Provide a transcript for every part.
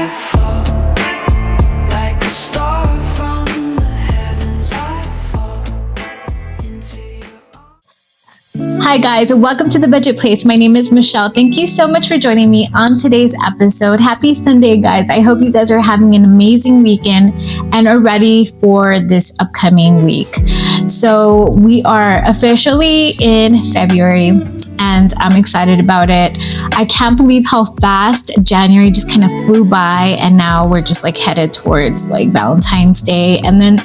I fall like a star from the heavens. I fall into your arms. Hi guys, welcome to The Budget Place. My name is Michelle. Thank you so much for joining me on today's episode. Happy Sunday, guys. I hope you guys are having an amazing weekend and are ready for this upcoming week. So we are officially in February and I'm excited about it. I can't believe how fast January just kind of flew by, and now we're just like headed towards like Valentine's Day. And then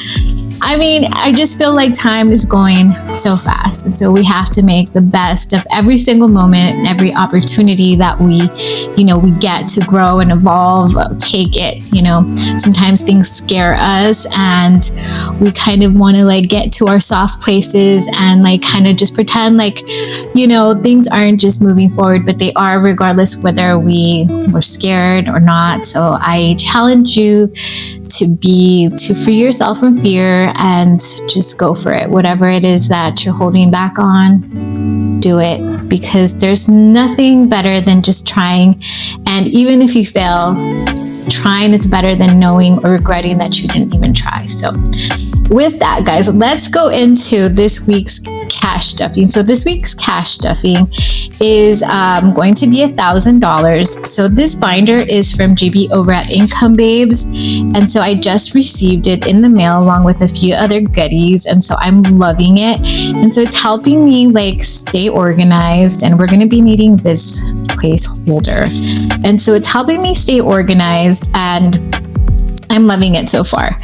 I just feel like time is going so fast. And so we have to make the best of every single moment and every opportunity that we get to grow and evolve, take it. Sometimes things scare us and we kind of want to like get to our soft places and like kind of just pretend like, things aren't just moving forward, but they are, regardless whether we were scared or not. So I challenge you to free yourself from fear and just go for it. Whatever it is that you're holding back on, do it, because there's nothing better than just trying. And even if you fail, trying is better than knowing or regretting that you didn't even try. So with that, guys, let's go into this week's cash stuffing. So this week's cash stuffing is going to be $1,000. So this binder is from JB over at Income Babes. And so I just received it in the mail along with a few other goodies. And so I'm loving it. And so it's helping me like stay organized. And we're going to be needing this placeholder. And so it's helping me stay organized, and I'm loving it so far.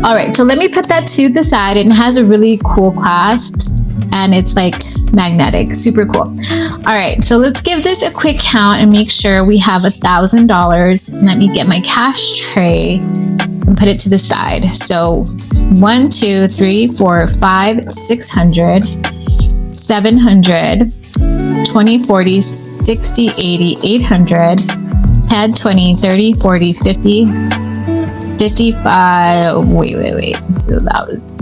All right, so let me put that to the side. It has a really cool clasp and it's like magnetic, super cool. All right, so let's give this a quick count and make sure we have $1,000. Let me get my cash tray and put it to the side. So 1, 2, 3, 4, 5, 600, 700, 20, 40, 60, 80, 800, 10, 20, 30, 40, 50, 55, wait. So that was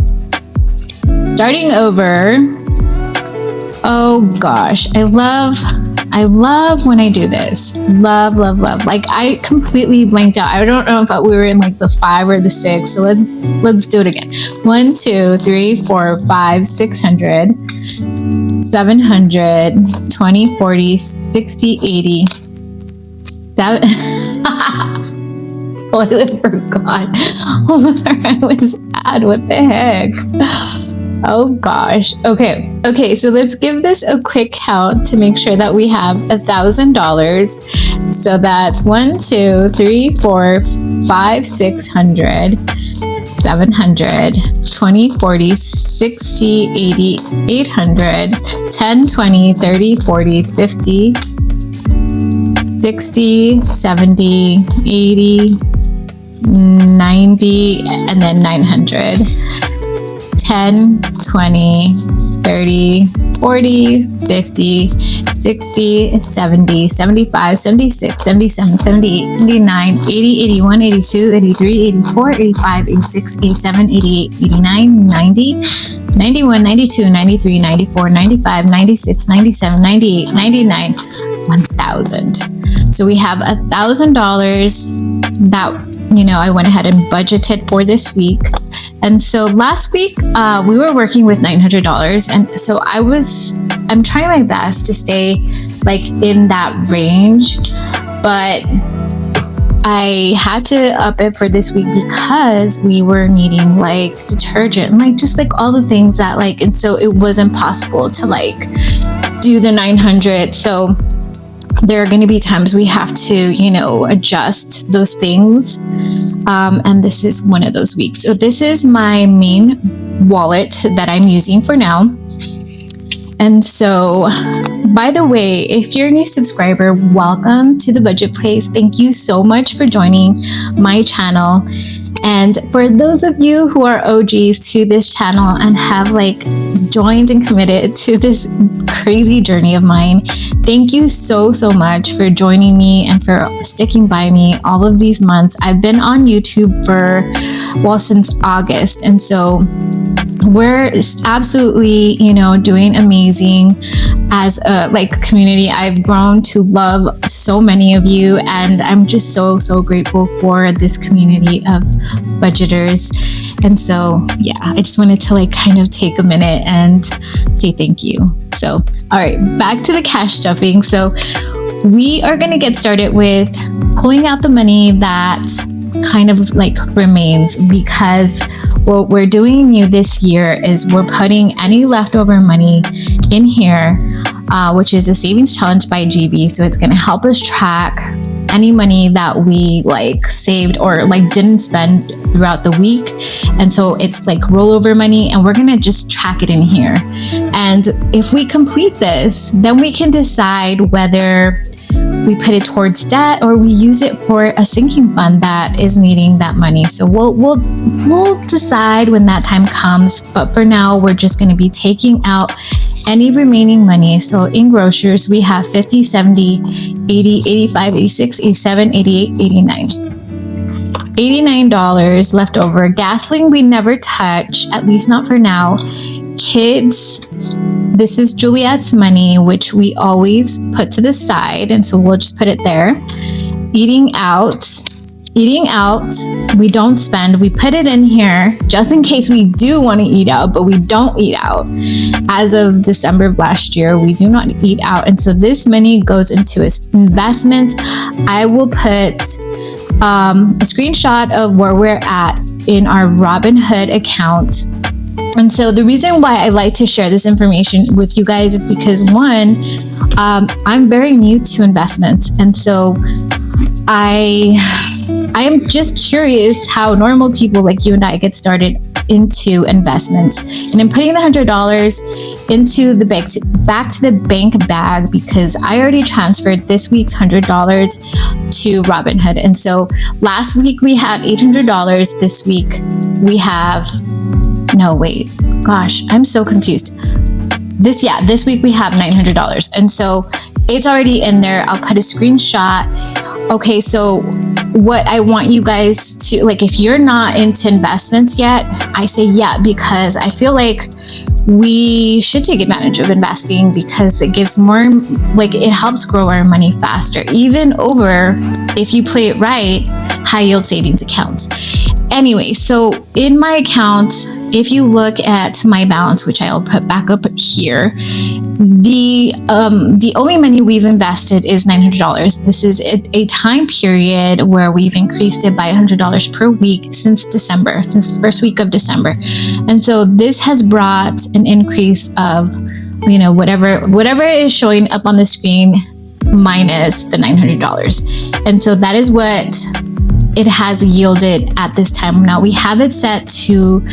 starting over. Oh gosh, I love when I do this. Love. Like I completely blanked out. I don't know if we were in like the 5 or the 6. So let's do it again. 1, 2, 3, 4, 5, 600, 700, 20, 40, 60, 80, 7. I forgot where I was at. What the heck? Oh gosh. Okay. So let's give this a quick count to make sure that we have $1,000. So that's 1, 2, 3, 4, 5, 600, 700, 20, 40, 60, 80, 800, 10, 20, 30, 40, 50, 60, 70, 80, 90, and then 900. 10, 20, 30, 40, 50, 60, 70, 75, 76, 77, 78, 79, 80, 81, 82, 83, 84, 85, 86, 87, 88, 89, 90, 91, 92, 93, 94, 95, 96, 97, 98, 99, 1,000. So we have $1,000 that I went ahead and budgeted for this week. And so last week we were working with $900, and so I'm trying my best to stay like in that range, but I had to up it for this week because we were needing like detergent and like just like all the things that like, and so it was impossible to like do the 900. So there are going to be times we have to, adjust those things. And this is one of those weeks. So this is my main wallet that I'm using for now. And so, by the way, if you're a new subscriber, welcome to The Budget Place. Thank you so much for joining my channel. And for those of you who are OGs to this channel and have like joined and committed to this crazy journey of mine, thank you so much for joining me and for sticking by me all of these months. I've been on YouTube since August. And so we're absolutely, doing amazing as a community. I've grown to love so many of you, and I'm just so grateful for this community of budgeters. And so, yeah, I just wanted to kind of take a minute and say thank you. So, all right, back to the cash stuffing. So we are going to get started with pulling out the money that kind of remains, because what we're doing new this year is we're putting any leftover money in here, which is a savings challenge by GB. So it's going to help us track any money that we saved or didn't spend throughout the week. And so it's rollover money, and we're going to just track it in here. And if we complete this, then we can decide whether we put it towards debt or we use it for a sinking fund that is needing that money. So we'll decide when that time comes. But for now, we're just going to be taking out any remaining money. So in grocers, we have 50, 70, 80, 85, 86, 87, 88, 89. $89 left over. Gasoline we never touch, at least not for now. Kids, this is Juliet's money, which we always put to the side, and so we'll just put it there. Eating out, we don't spend. We put it in here just in case we do want to eat out, but we don't eat out. As of December of last year, we do not eat out, and so this money goes into investment. I will put a screenshot of where we're at in our Robinhood account. And so the reason why I like to share this information with you guys is because, one, I'm very new to investments. And so I am just curious how normal people like you and I get started into investments. And I'm putting the $100 into the back to the bank bag, because I already transferred this week's $100 to Robinhood. And so last week we had $800. This week we have... No, wait. Gosh, I'm so confused. This week we have $900. And so it's already in there. I'll put a screenshot. Okay, so what I want you guys to, if you're not into investments yet, I say yeah, because I feel like we should take advantage of investing, because it gives more, it helps grow our money faster, even over, if you play it right, high yield savings accounts. Anyway, so in my account, if you look at my balance, which I'll put back up here, the only money we've invested is $900. This is a time period where we've increased it by $100 per week since the first week of December. And so this has brought an increase of, whatever is showing up on the screen minus the $900. And so that is what it has yielded at this time. Now we have it set to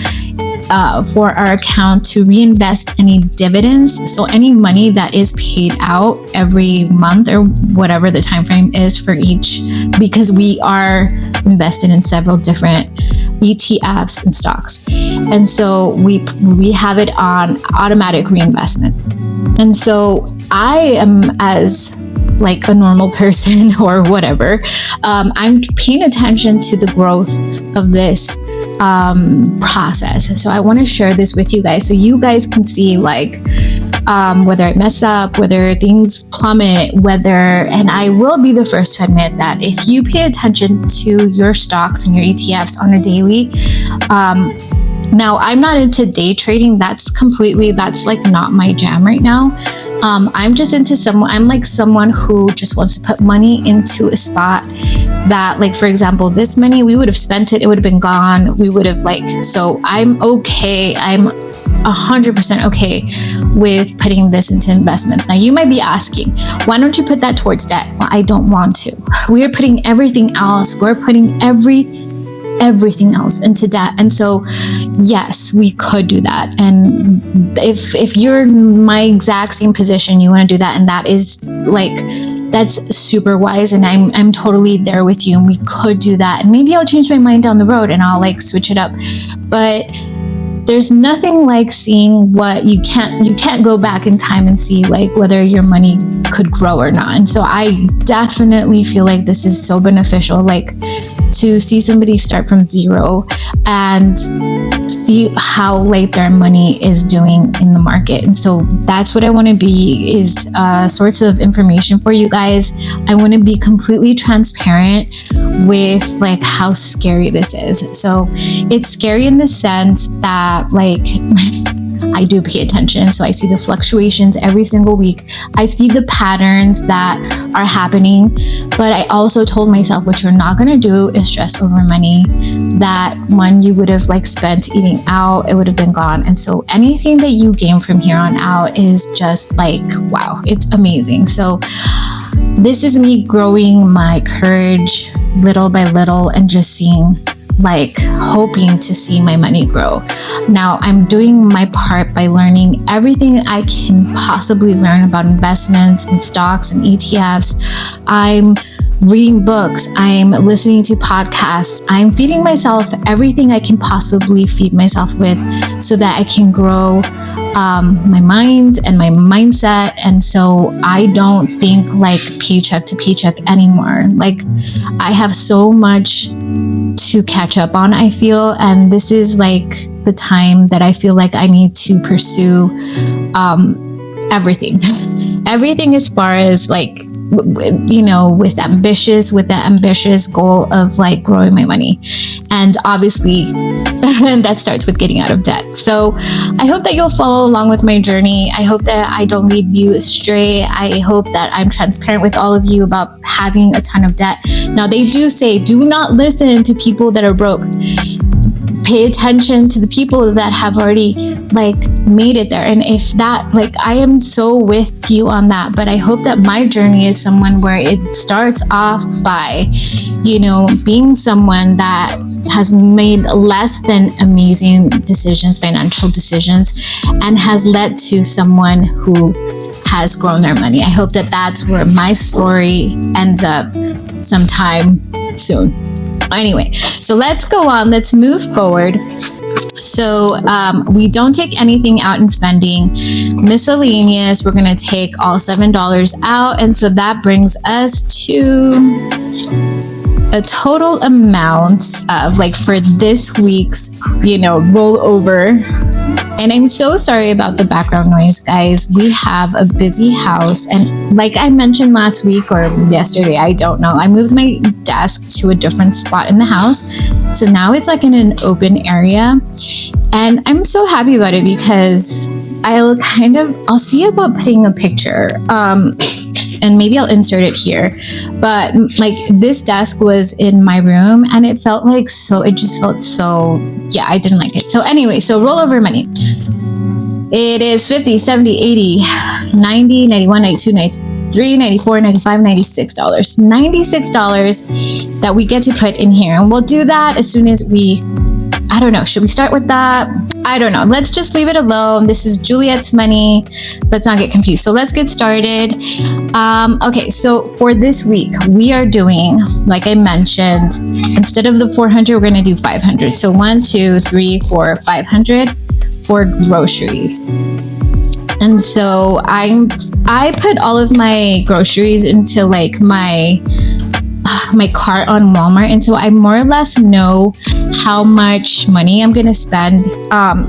for our account to reinvest any dividends. So any money that is paid out every month or whatever the time frame is for each, because we are invested in several different ETFs and stocks. And so we have it on automatic reinvestment. And so I am, as a normal person or whatever, I'm paying attention to the growth of this process. So I want to share this with you guys so you guys can see whether I mess up, whether things plummet, and I will be the first to admit that if you pay attention to your stocks and your ETFs on a daily, now I'm not into day trading. That's not my jam right now. I'm just into someone who just wants to put money into a spot that, for example, this money, we would have spent it would have been gone. We would have so I'm okay. I'm 100% okay with putting this into investments. Now you might be asking, why don't you put that towards debt? Well, I don't want to. We are putting everything else. We're putting everything else into debt. And so yes, we could do that. And if you're in my exact same position, you want to do that, and that is that's super wise, and I'm totally there with you, and we could do that. And maybe I'll change my mind down the road and I'll switch it up. But there's nothing like seeing what you can't go back in time and see whether your money could grow or not. And so I definitely feel like this is so beneficial, to see somebody start from zero and see how like their money is doing in the market. And so that's what I want to be, is a source of information for you guys. I want to be completely transparent with like how scary this is. So it's scary in the sense that like I do pay attention. So I see the fluctuations every single week. I see the patterns that are happening. But I also told myself, what you're not going to do is stress over money. That when you would have like spent eating out, it would have been gone. And so anything that you gain from here on out is just like, wow, it's amazing. So this is me growing my courage little by little and just seeing, like hoping to see my money grow. Now I'm doing my part by learning everything I can possibly learn about investments and stocks and ETFs. I'm reading books, I'm listening to podcasts, I'm feeding myself everything I can possibly feed myself with so that I can grow my mind and my mindset. And so I don't think like paycheck to paycheck anymore. Like I have so much to catch up on, I feel, and this is like the time that I feel like I need to pursue everything as far as like, you know, with the ambitious goal of like growing my money. And obviously that starts with getting out of debt. So I hope that you'll follow along with my journey. I hope that I don't lead you astray. I hope that I'm transparent with all of you about having a ton of debt. Now they do say, do not listen to people that are broke. Pay attention to the people that have already like made it there. And if that, like, I am so with you on that, but I hope that my journey is someone where it starts off by, you know, being someone that has made less than amazing decisions, financial decisions, and has led to someone who has grown their money. I hope that that's where my story ends up sometime soon. Anyway, so let's go on. Let's move forward. So we don't take anything out in spending. Miscellaneous, we're going to take all $7 out. And so that brings us to a total amount of like for this week's, you know, rollover. And I'm so sorry about the background noise, guys. We have a busy house. And like I mentioned last week or yesterday, I don't know, I moved my desk to a different spot in the house. So now it's like in an open area. And I'm so happy about it because I'll see about putting a picture. And maybe I'll insert it here. But like this desk was in my room and it felt like so, it just felt so, yeah, I didn't like it. So anyway, so rollover money. It is 50, 70, 80, 90, 91, 92, 93, 94, 95, $96. $96 that we get to put in here. And we'll do that as soon as I don't know. Should we start with that? I don't know. Let's just leave it alone. This is Juliet's money. Let's not get confused. So let's get started. Okay, so for this week, we are doing, like I mentioned, instead of the 400, we're going to do 500. So 1, 2, 3, 4, 500 for groceries. And so I put all of my groceries into like my cart on Walmart, and so I more or less know how much money I'm gonna spend.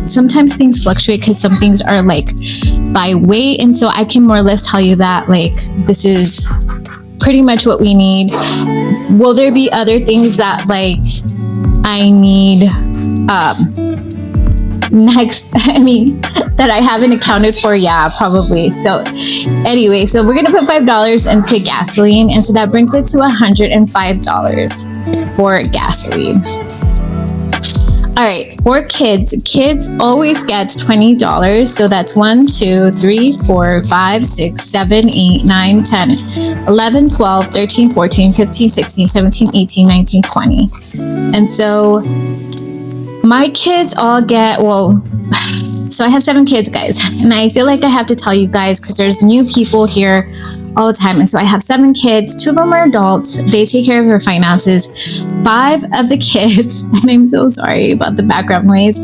Sometimes things fluctuate because some things are like by weight, and so I can more or less tell you that like this is pretty much what we need. Will there be other things that like I need next, that I haven't accounted for? Yeah, probably. So anyway, so we're gonna put $5 into gasoline, and so that brings it to $105 for gasoline. All right, for kids always gets $20. So that's 1, 2, 3, 4, 5, 6, 7, 8, 9, 10, 11, 12, 13, 14, 15, 16, 17, 18, 19, 20. And so my kids all get, so I have 7 kids, guys, and I feel like I have to tell you guys because there's new people here all the time. And so I have 7 kids, 2 of them are adults. They take care of their finances. 5 of the kids, and I'm so sorry about the background noise,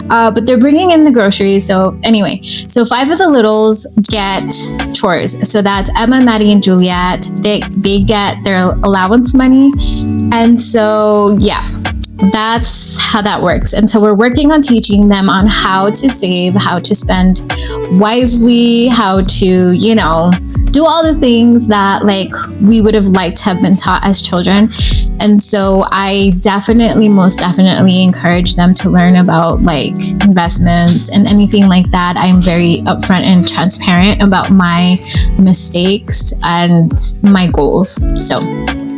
but they're bringing in the groceries. So anyway, so 5 of the littles get chores. So that's Emma, Maddie, and Juliet. They get their allowance money. And so, yeah. that's how that works. And so we're working on teaching them on how to save, how to spend wisely, how to, you know, do all the things that like we would have liked to have been taught as children. And so I definitely, most definitely encourage them to learn about like investments and anything like that. I'm very upfront and transparent about my mistakes and my goals. So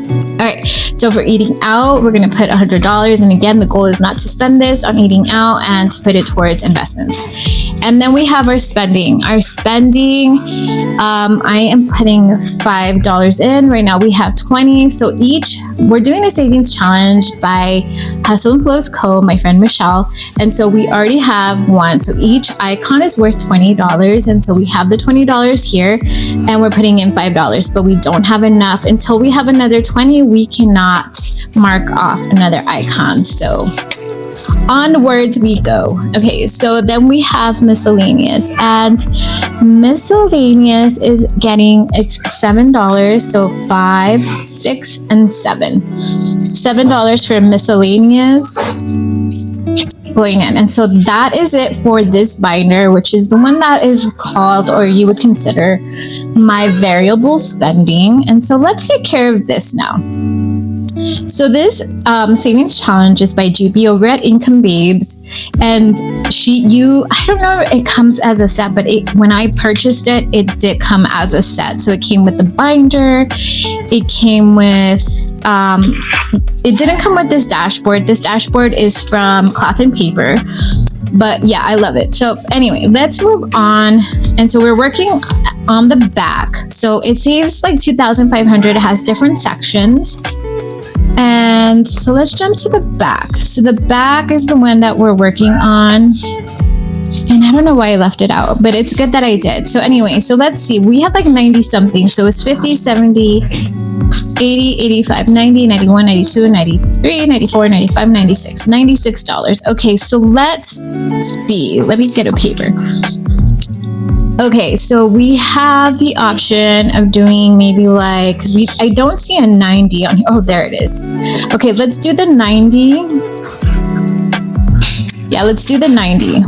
all right, so for eating out, we're going to put $100. And again, the goal is not to spend this on eating out and to put it towards investments. And then we have our spending. I am putting $5 in. Right now we have 20. So we're doing a savings challenge by Hustle and Flows Co., my friend Michelle. And so we already have one. So each icon is worth $20. And so we have the $20 here and we're putting in $5, but we don't have enough. Until we have another 20, we cannot mark off another icon. So onwards we go. Okay, so then we have miscellaneous, and miscellaneous is getting it's $7. So 5, 6, and 7. $7 for miscellaneous going in. And so that is it for this binder, which is the one that is called, or you would consider, my variable spending. And so let's take care of this now. So this savings challenge is by GB over at Income Babes, and I don't know if it comes as a set, but when I purchased it, it did come as a set. So it came with the binder, it came with it didn't come with this dashboard. This dashboard is from Cloth and Paper, but yeah, I love it. So anyway, let's move on. And so we're working on the back. So it saves like 2,500. It has different sections. And so let's jump to the back. So the back is the one that we're working on. And I don't know why I left it out, but it's good that I did. So anyway, so let's see. We have like 90 something. So it's 50, 70, 80, 85, 90, 91, 92, 93, 94, 95, 96. $96. Okay, so let's see. Let me get a paper. Okay, so we have the option of doing maybe like, I don't see a 90 on here. Oh, there it is. Okay, let's do the 90. Yeah, let's do the 90.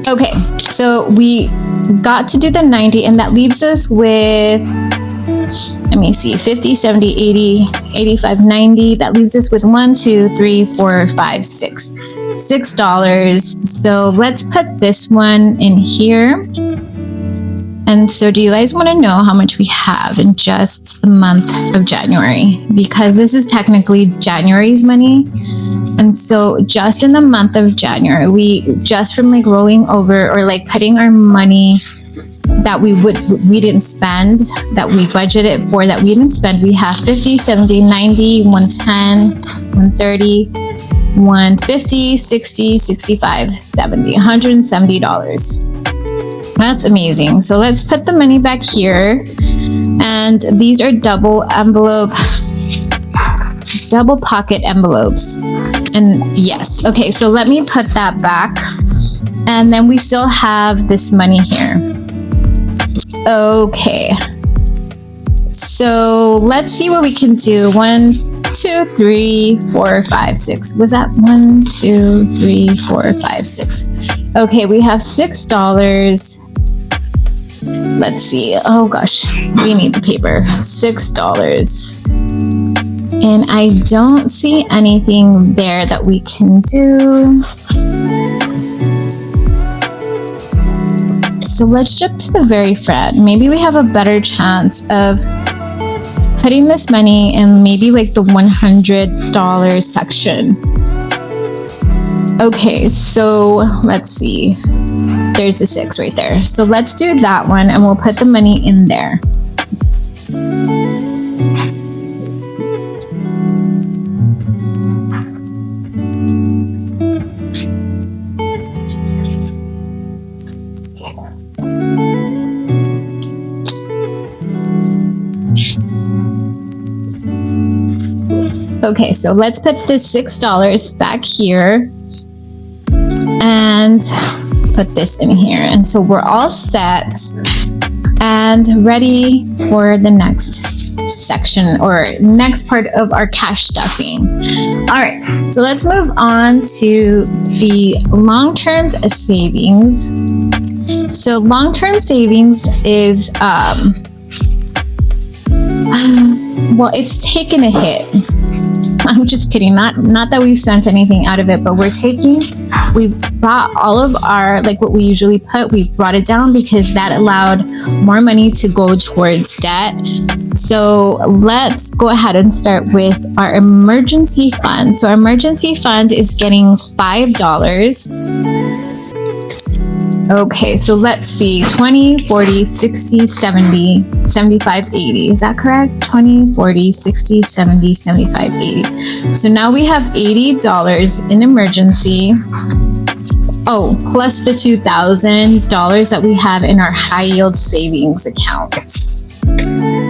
Okay, so we got to do the 90, and that leaves us with, let me see, 50, 70, 80, 85, 90. That leaves us with 1, 2, 3, 4, 5, 6. $6. So let's put this one in here. And so do you guys want to know how much we have in just the month of January? Because this is technically January's money. And so just in the month of January, we just from like rolling over or like putting our money that we didn't spend, that we budgeted for, that we didn't spend, we have 50, 70, 90, 110, 130, 150, 60, 65, 70, $170. That's amazing. So let's put the money back here. And these are double pocket envelopes. And yes, okay, so let me put that back. And then we still have this money here. Okay, so let's see what we can do. 1, 2, 3, 4, 5, 6. Was that 1, 2, 3, 4, 5, 6? Okay, we have $6. Let's see. Oh gosh, we need the paper. $6. And I don't see anything there that we can do. So let's jump to the very front. Maybe we have a better chance of putting this money in maybe like the $100 section. Okay, so let's see. There's a 6 right there. So let's do that one and we'll put the money in there. Okay, so let's put this $6 back here and put this in here. And so we're all set. and ready for the next section or next part of our cash stuffing. All right, so let's move on to the long-term savings. So long-term savings is well, it's taken a hit. I'm just kidding. Not that we've spent anything out of it, but we've brought all of our, like what we usually put, we've brought it down because that allowed more money to go towards debt. So let's go ahead and start with our emergency fund. So our emergency fund is getting $5. Okay, so let's see, 20, 40, 60, 70, 75, 80. Is that correct? 20, 40, 60, 70, 75, 80. So now we have $80 in emergency. Oh, plus the $2,000 that we have in our high yield savings account.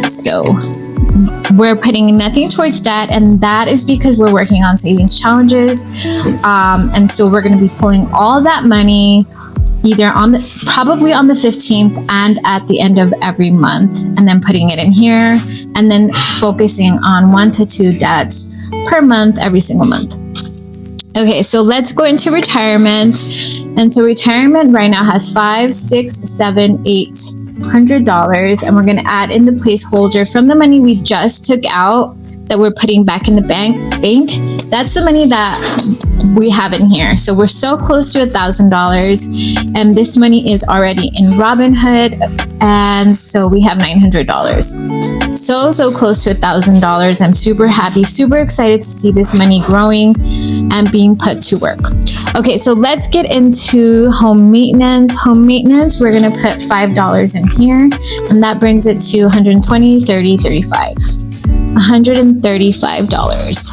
So we're putting nothing towards debt, and that is because we're working on savings challenges. And so we're going to be pulling all that money either probably on the 15th and at the end of every month, and then putting it in here, and then focusing on 1 to 2 debts per month, every single month. Okay, so let's go into retirement. And so retirement right now has $500, $600, $700, $800, and we're going to add in the placeholder from the money we just took out that we're putting back in the bank. That's the money that we have in here. So we're so close to $1,000, and this money is already in Robinhood, and so we have $900. So close to $1,000. I'm super happy, super excited to see this money growing and being put to work. Okay, so let's get into home maintenance. Home maintenance, we're gonna put $5 in here, and that brings it to 120, 30, 35. $135.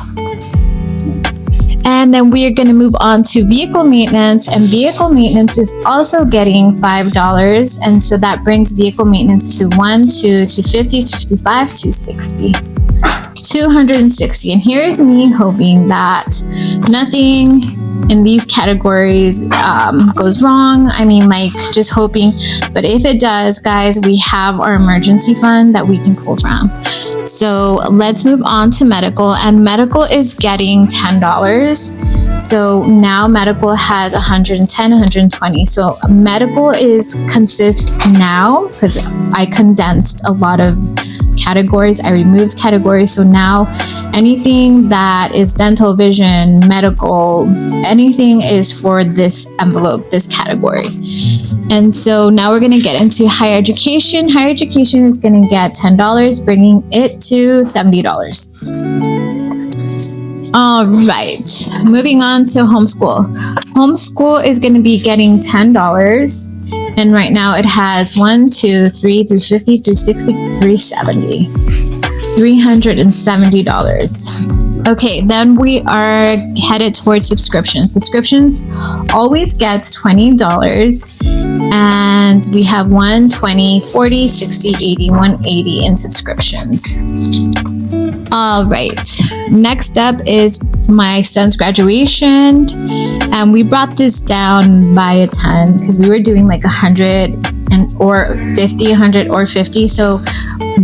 And then we are going to move on to vehicle maintenance, and vehicle maintenance is also getting $5, and so that brings vehicle maintenance to 1, 2, 250, 255, 260, 260. And here's me hoping that nothing in these categories goes wrong. I mean, like, just hoping, but if it does, guys, we have our emergency fund that we can pull from. So let's move on to medical, and medical is getting $10. So now medical has 110, 120. So medical consists now, because I condensed a lot of categories, I removed categories. So now anything that is dental, vision, medical, anything is for this envelope, this category. And so now we're going to get into higher education. Higher education is going to get $10, bringing it to $70. All right, moving on to homeschool. Homeschool is going to be getting $10. And right now it has 1, 2, 3, 350, 360, 370. $370. Okay, then we are headed towards subscriptions. Subscriptions always gets $20, and we have 1, 20, 40, 60, 80, 180 in subscriptions. All right, next up is my son's graduation, and we brought this down by a ton because we were doing like 100 or 50, 100 or 50. So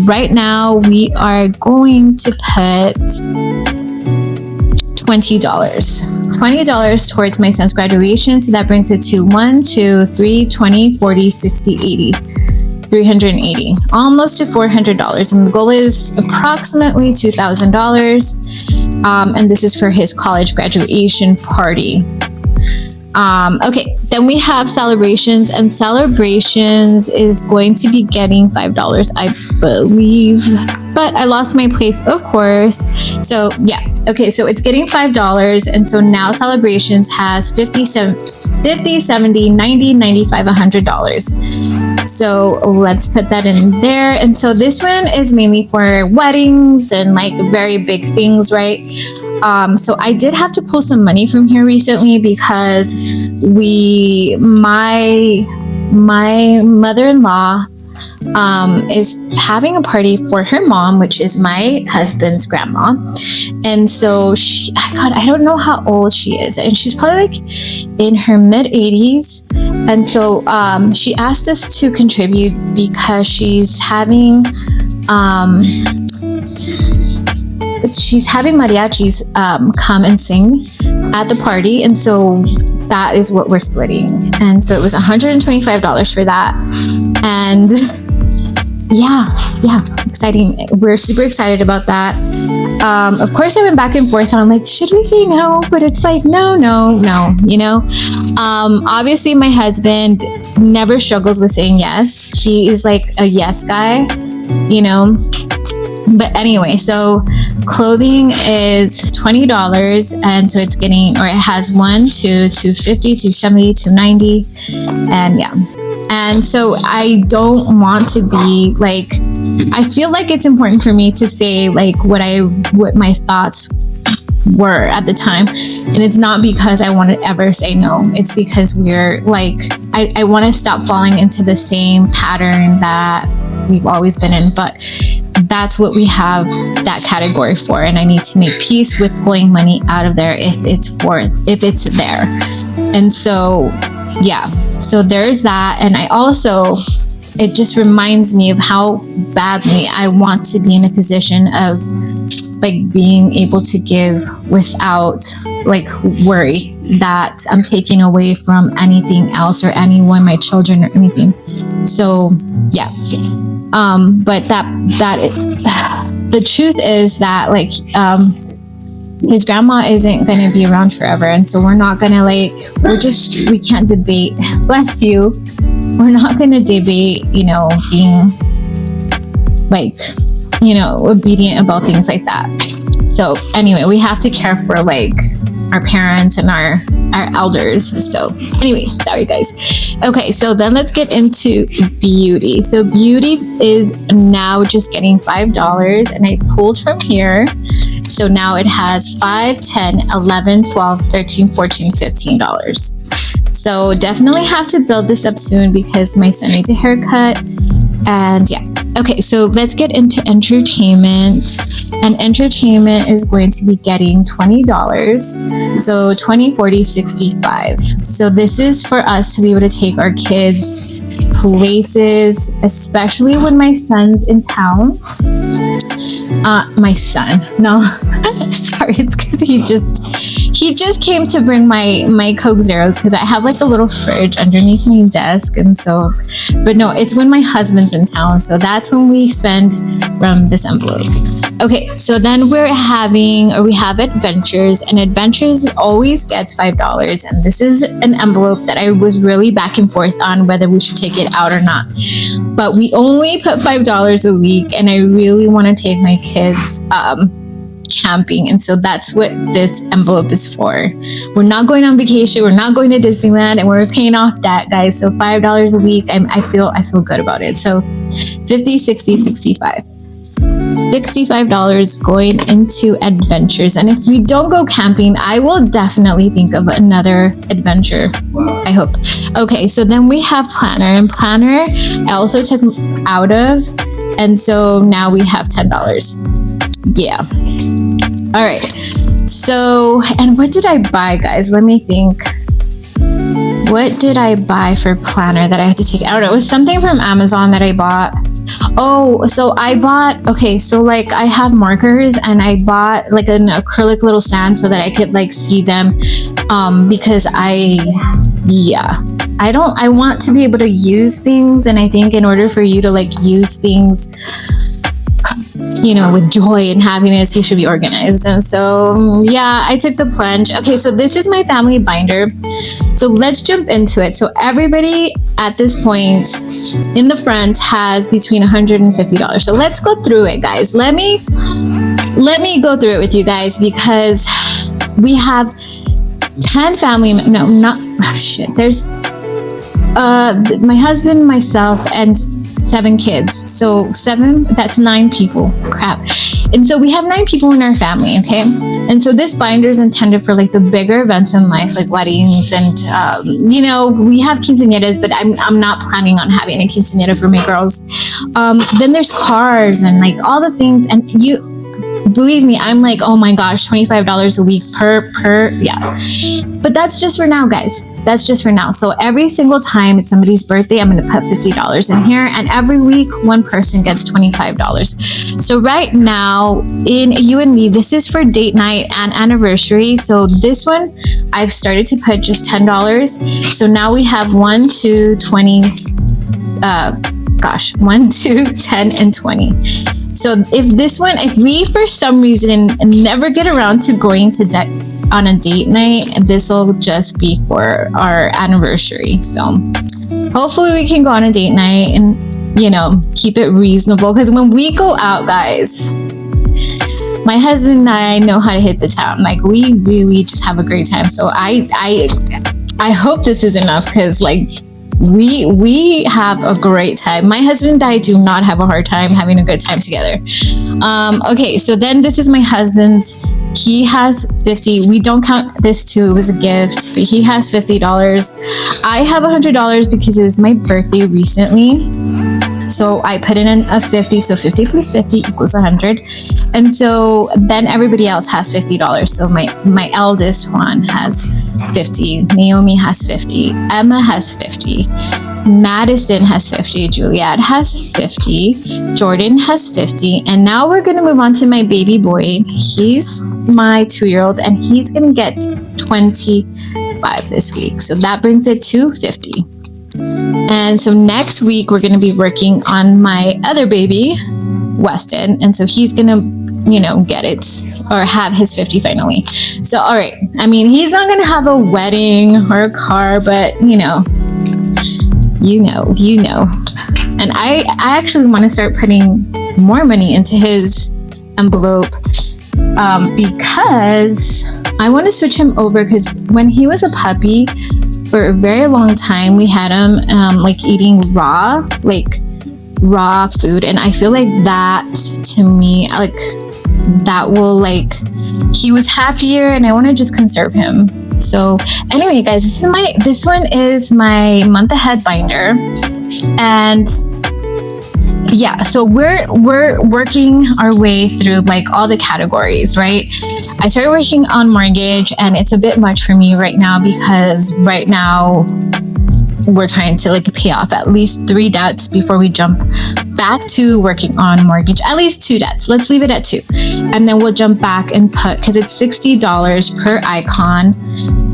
right now we are going to put $20 towards my son's graduation. So that brings it to 1, 2, 3, 20, 40, 60, 80. 380, almost to $400, and the goal is approximately $2,000. And this is for his college graduation party. Okay, then we have celebrations, and celebrations is going to be getting $5, I believe, but I lost my place, of course. So yeah, okay, so it's getting $5, and so now celebrations has 50, 70, 90, 95, $100. So let's put that in there. And so this one is mainly for weddings and like very big things, right? So I did have to pull some money from here recently because my mother-in-law is having a party for her mom, which is my husband's grandma. And so I don't know how old she is, and she's probably like in her mid 80s. And so she asked us to contribute because she's having mariachis come and sing at the party, and so that is what we're splitting. And so it was $125 for that. And yeah, exciting. We're super excited about that. Of course I went back and forth, and I'm like, should we say no? But it's like, no, you know. Obviously my husband never struggles with saying yes. He is like a yes guy, you know. But anyway, so clothing is $20, and so it's getting, or it has $1 to $250 to $70 to $90, and yeah. And so I don't want to be like, I feel like it's important for me to say like what my thoughts were at the time. And it's not because I want to ever say no. It's because we're like, I want to stop falling into the same pattern that we've always been in. But that's what we have that category for. And I need to make peace with pulling money out of there if it's there. And so, yeah, so there's that. And I also, it just reminds me of how badly I want to be in a position of like being able to give without like worry that I'm taking away from anything else or anyone, my children or anything. So yeah. But the truth is that like, his grandma isn't going to be around forever. And so we're not going to like, we can't debate, bless you. We're not going to debate, you know, being like, you know, obedient about things like that. So anyway, we have to care for like our parents and our elders. So anyway, sorry guys. Okay, so then let's get into beauty. So beauty is now just getting $5, and I pulled from here. So now it has $5, $10, $11, $12, $13, $14, $15. So definitely have to build this up soon because my son needs a haircut. And yeah. Okay, so let's get into entertainment. And entertainment is going to be getting $20. So 20, 40, 65. So this is for us to be able to take our kids places, especially when my son's in town. My son, no, sorry, it's because he just came to bring my Coke Zeros because I have like a little fridge underneath my desk. And so, but no, it's when my husband's in town. So that's when we spend from this envelope. Okay, so then we have Adventures, and Adventures always gets $5. And this is an envelope that I was really back and forth on whether we should take it out or not. But we only put $5 a week, and I really want to take my kids camping, and so that's what this envelope is for. We're not going on vacation, we're not going to Disneyland, and we're paying off debt, guys. So $5 a week, I feel good about it. So 50, 60, 65. $65 going into Adventures. And if we don't go camping, I will definitely think of another adventure. I hope. Okay, so then we have Planner, and Planner I also took out of, and so now we have $10. Yeah. All right. So, and what did I buy, guys? Let me think. What did I buy for Planner that I had to take? I don't know. It was something from Amazon that I bought. Oh, so I bought, okay, so like I have markers, and I bought like an acrylic little stand so that I could like see them, because I want to be able to use things, and I think in order for you to like use things, you know, with joy and happiness, you should be organized. And so yeah, I took the plunge. Okay, so this is my family binder. So let's jump into it. So everybody at this point in the front has between $100 and $50. So let's go through it, guys. Let me go through it with you guys, because we have 10 family, no, not, oh shit. There's my husband, myself, and 7 kids. So 7, that's 9 people. Crap. And so we have 9 people in our family, okay? And so this binder is intended for like the bigger events in life, like weddings and, you know, we have quinceañeras, but I'm not planning on having a quinceañera for my girls. Then there's cars and like all the things. And you, believe me, I'm like, oh my gosh, $25 a week per, yeah. But that's just for now, guys. That's just for now. So every single time it's somebody's birthday, I'm going to put $50 in here. And every week, one person gets $25. So right now in You and Me, this is for date night and anniversary. So this one, I've started to put just $10. So now we have 1, 2, 20, 1, 2, 10, and 20. So if we for some reason never get around to going to on a date night, this will just be for our anniversary. So hopefully we can go on a date night and, you know, keep it reasonable. Because when we go out, guys, my husband and I know how to hit the town. Like, we really just have a great time. So I hope this is enough, because like, we have a great time. My husband and I do not have a hard time having a good time together. Okay, so then this is my husband's. He has 50. We don't count this too. It was a gift, but he has $50. I have $100 because it was my birthday recently. So I put in a 50. So 50 plus 50 equals 100. And so then everybody else has $50. So my eldest one has 50. Naomi has 50. Emma has 50. Madison has 50. Juliet has 50. Jordan has 50. And now we're going to move on to my baby boy. He's my 2-year-old and he's going to get 25 this week. So that brings it to 50. And so next week we're going to be working on my other baby, Weston. And so he's going to, you know, get it or have his 50 finally. So, all right. I mean, he's not going to have a wedding or a car, but you know. And I actually want to start putting more money into his envelope because I want to switch him over, because when he was a puppy for a very long time, we had him like eating raw food. And I feel like that, to me, like that will, like, he was happier and I want to just conserve him. So anyway, guys, this one is my month ahead binder. And yeah, so we're working our way through like all the categories, right? I started working on mortgage and it's a bit much for me right now, because right now we're trying to like pay off at least 3 debts before we jump back to working on mortgage. At least 2 debts. Let's leave it at 2. And then we'll jump back and put, because it's $60 per icon.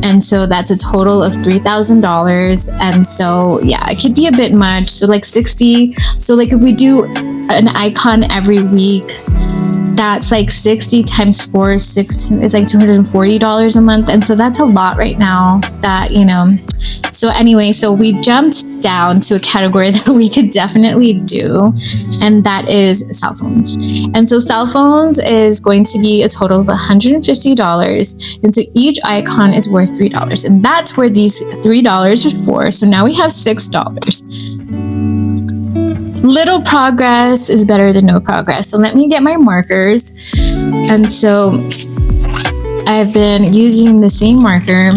And so that's a total of $3,000. And so, yeah, it could be a bit much. So like 60. So like if we do an icon every week, that's like 60 times 4, it's like $240 a month. And so that's a lot right now that, you know. So anyway, so we jumped down to a category that we could definitely do, and that is cell phones. And so cell phones is going to be a total of $150. And so each icon is worth $3. And that's where these $3 are for. So now we have $6. Little progress is better than no progress. So let me get my markers. And so I've been using the same marker.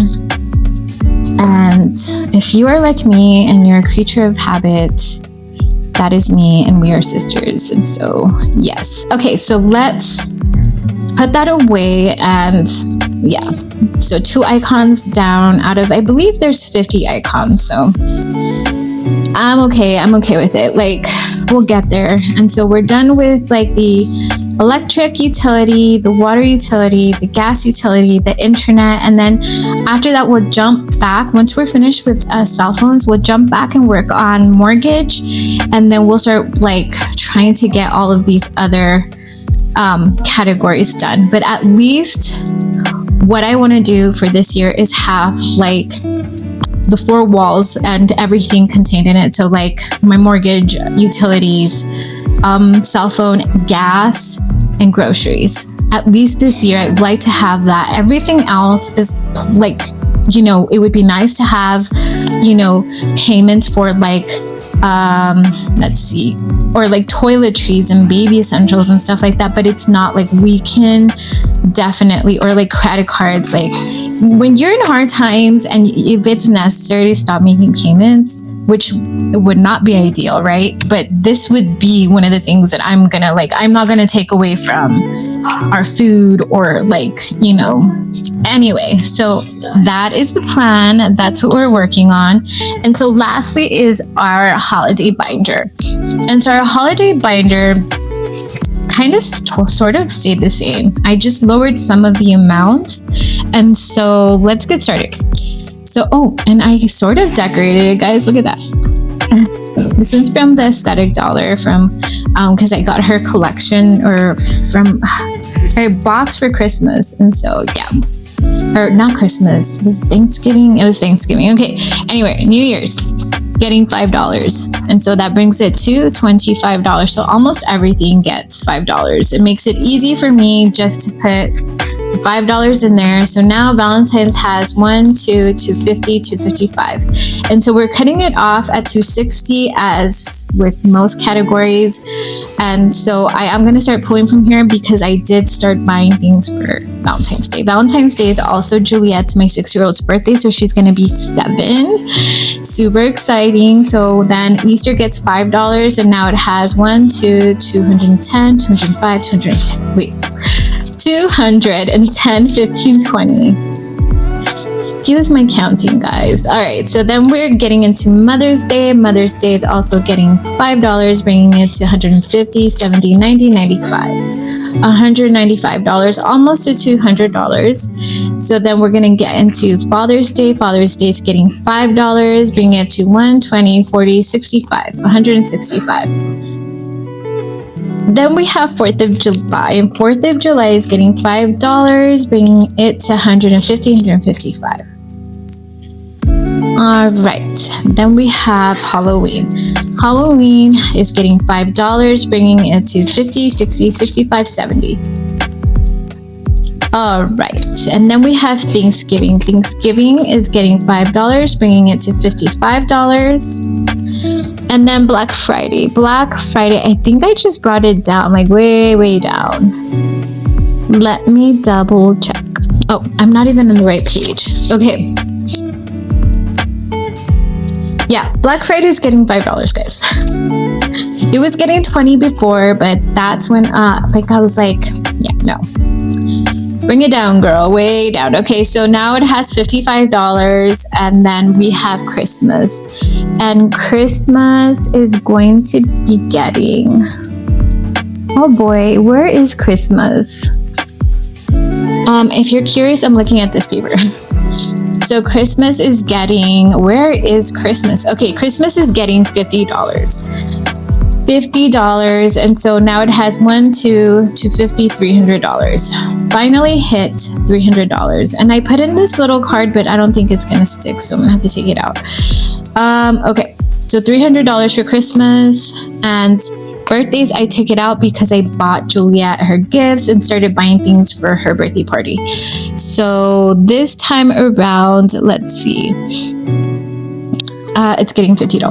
And if you are like me and you're a creature of habit, that is me, and we are sisters. And so, yes. Okay, so let's put that away. And yeah, so 2 icons down out of, I believe there's 50 icons. So I'm okay with it. Like, we'll get there. And so we're done with like the electric utility, the water utility, the gas utility, the internet. And then after that, we'll jump back. Once we're finished with cell phones, we'll jump back and work on mortgage. And then we'll start like trying to get all of these other categories done. But at least what I want to do for this year is have like the 4 walls and everything contained in it. So like my mortgage, utilities, cell phone, gas, and groceries. At least this year, I'd like to have that. Everything else is like, you know, it would be nice to have, you know, payments for like, let's see, or like toiletries and baby essentials and stuff like that, but it's not like we can definitely, or like credit cards, like when you're in hard times and if it's necessary to stop making payments, which would not be ideal, right? But this would be one of the things that I'm not gonna take away from our food or like, anyway. So that is the plan. That's what we're working on. And so lastly is our holiday binder. And so our holiday binder kind of sort of stayed the same. I just lowered some of the amounts. And so let's get started. So, and I sort of decorated it, guys. Look at that. This one's from the Aesthetic Dollar because I got her collection or from her box for Christmas. And so, yeah. Or not Christmas. It was Thanksgiving. Okay. Anyway, New Year's. Getting $5. And so that brings it to $25. So almost everything gets $5. It makes it easy for me just to put $5 in there. So now Valentine's has $1, $2, $250, $255. And so we're cutting it off at $260 as with most categories. And so I am going to start pulling from here because I did start buying things for Valentine's Day. Valentine's Day is also Juliet's, my 6-year-old's birthday. So she's going to be 7. Super exciting. So then Easter gets $5 and now it has 1, 2, 210, 205, 210. Wait. 210, 15, 20. Excuse my counting, guys. All right, so then we're getting into Mother's Day. Mother's Day is also getting $5, bringing it to $150, $70, $90, $95. $195, almost to $200. So then we're going to get into Father's Day. Father's Day is getting $5, bringing it to $120, $40, $65, $165. Then we have 4th of July, and 4th of July is getting $5, bringing it to $150, $155. All right, then we have Halloween. Halloween is getting $5, bringing it to $50, $60, $65, $70. All right, and then we have Thanksgiving. Thanksgiving is getting $5, bringing it to $55. And then Black Friday. Black Friday, I think I just brought it down, like way down. Let me double check. Oh, I'm not even on the right page. Okay. Yeah, Black Friday is getting $5, guys. It was getting $20 before, but that's when, I was like, yeah, no. Bring it down, girl, way down. Okay, so now it has $55, and then we have Christmas. And Christmas is going to be getting... Oh boy, where is Christmas? If you're curious, I'm looking at this paper. So Christmas is getting... Where is Christmas? Okay, Christmas is getting $50. $50, and so now it has $1, $2, $250, $300. Finally hit $300, and I put in this little card, but I don't think it's gonna stick, so I'm gonna have to take it out. Okay, so $300 for Christmas, and birthdays I took it out because I bought Juliet her gifts and started buying things for her birthday party. So this time around, let's see, it's getting $50.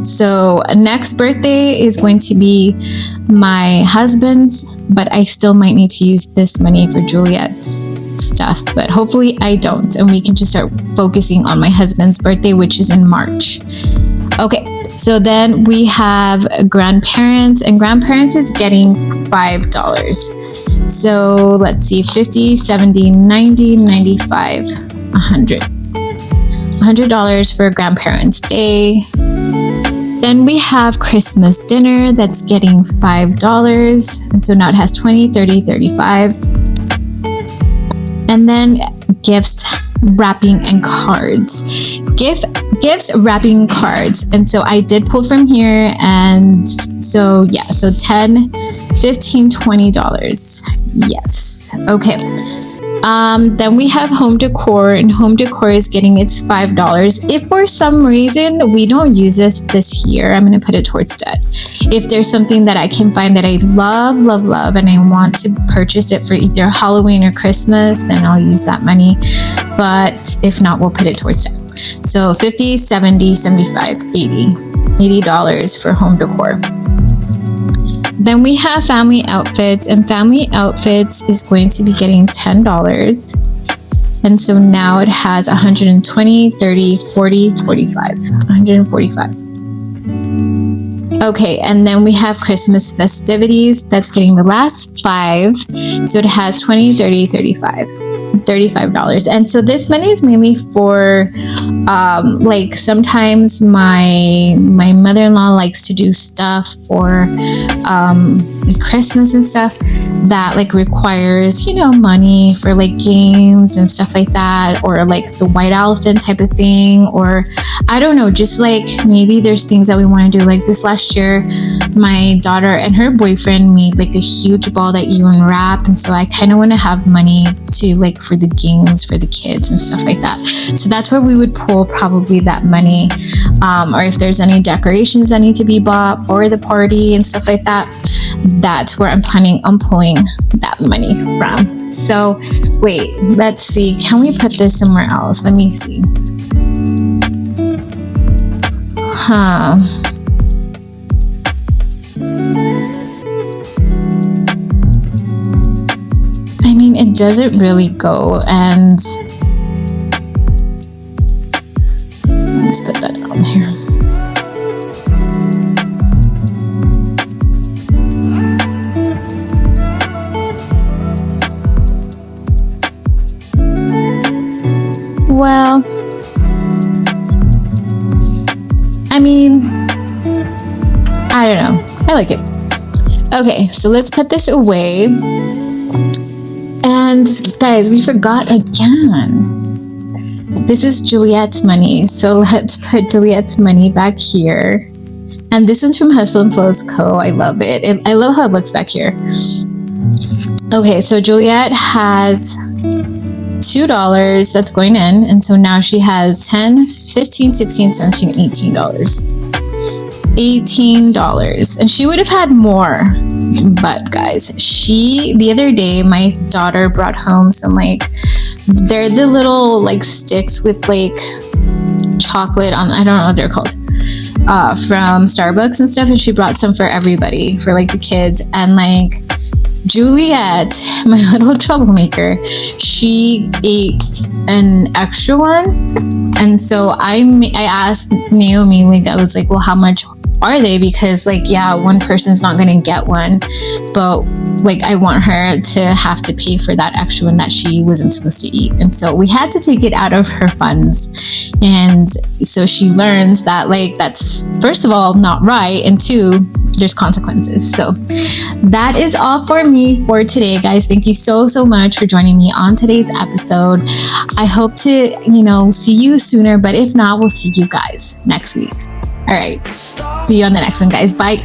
So next birthday is going to be my husband's, but I still might need to use this money for Juliet's stuff, but hopefully I don't, and we can just start focusing on my husband's birthday, which is in March. Okay, so then we have grandparents, and grandparents is getting $5. So let's see, 50, 70, 90, 95, 100. $100 for grandparents' day. Then we have Christmas dinner that's getting $5. And so now it has 20, 30, 35. And then gifts, wrapping, and cards. Gifts, wrapping, cards. And so I did pull from here. And so, yeah, so $10, $15, $20. Yes. Okay. Then we have home decor, and home decor is getting its $5. If for some reason we don't use this year, I'm going to put it towards debt. If there's something that I can find that I love, and I want to purchase it for either Halloween or Christmas, then I'll use that money. But if not, we'll put it towards debt. So 50, 70, 75, 80. $80 for home decor. Then we have family outfits, and family outfits is going to be getting $10. And so now it has 120, 30, 40, 45, 145. Okay, and then we have Christmas festivities. That's getting the last 5. So it has 20, 30, 35. $35. And so this money is mainly for like sometimes my mother-in-law likes to do stuff for like Christmas and stuff that like requires, you know, money for like games and stuff like that, or like the white elephant type of thing, or I don't know, just like maybe there's things that we want to do. Like this last year, my daughter and her boyfriend made like a huge ball that you unwrap, and so I kind of want to have money to like for the games for the kids and stuff like that. So that's where we would pull probably that money, or if there's any decorations that need to be bought for the party and stuff like that, that's where I'm planning on pulling that money from. So wait, let's see, can we put this somewhere else? Let me see. I mean, it doesn't really go, and let's put that on here. Well, I mean, I don't know. I like it. Okay, so let's put this away. And guys, we forgot again. This is Juliet's money. So let's put Juliet's money back here. And this one's from Hustle and Flows Co. I love it. I love how it looks back here. Okay, so Juliet has $2 that's going in. And so now she has 10, 15, 16, 17, $18. $18. And she would have had more. But guys, the other day, my daughter brought home some like, they're the little like sticks with like chocolate on, I don't know what they're called, from Starbucks and stuff. And she brought some for everybody, for like the kids. And like Juliet, my little troublemaker, she ate an extra one. And so I asked Naomi, like, I was like, well, how much are they? Because like, yeah, one person's not going to get one, but like I want her to have to pay for that extra one that she wasn't supposed to eat. And so we had to take it out of her funds. And so she learns that like, that's first of all not right, and 2, there's consequences. So that is all for me for today, guys. Thank you so much for joining me on today's episode. I hope to, see you sooner, but if not, we'll see you guys next week. All right. See you on the next one, guys. Bye.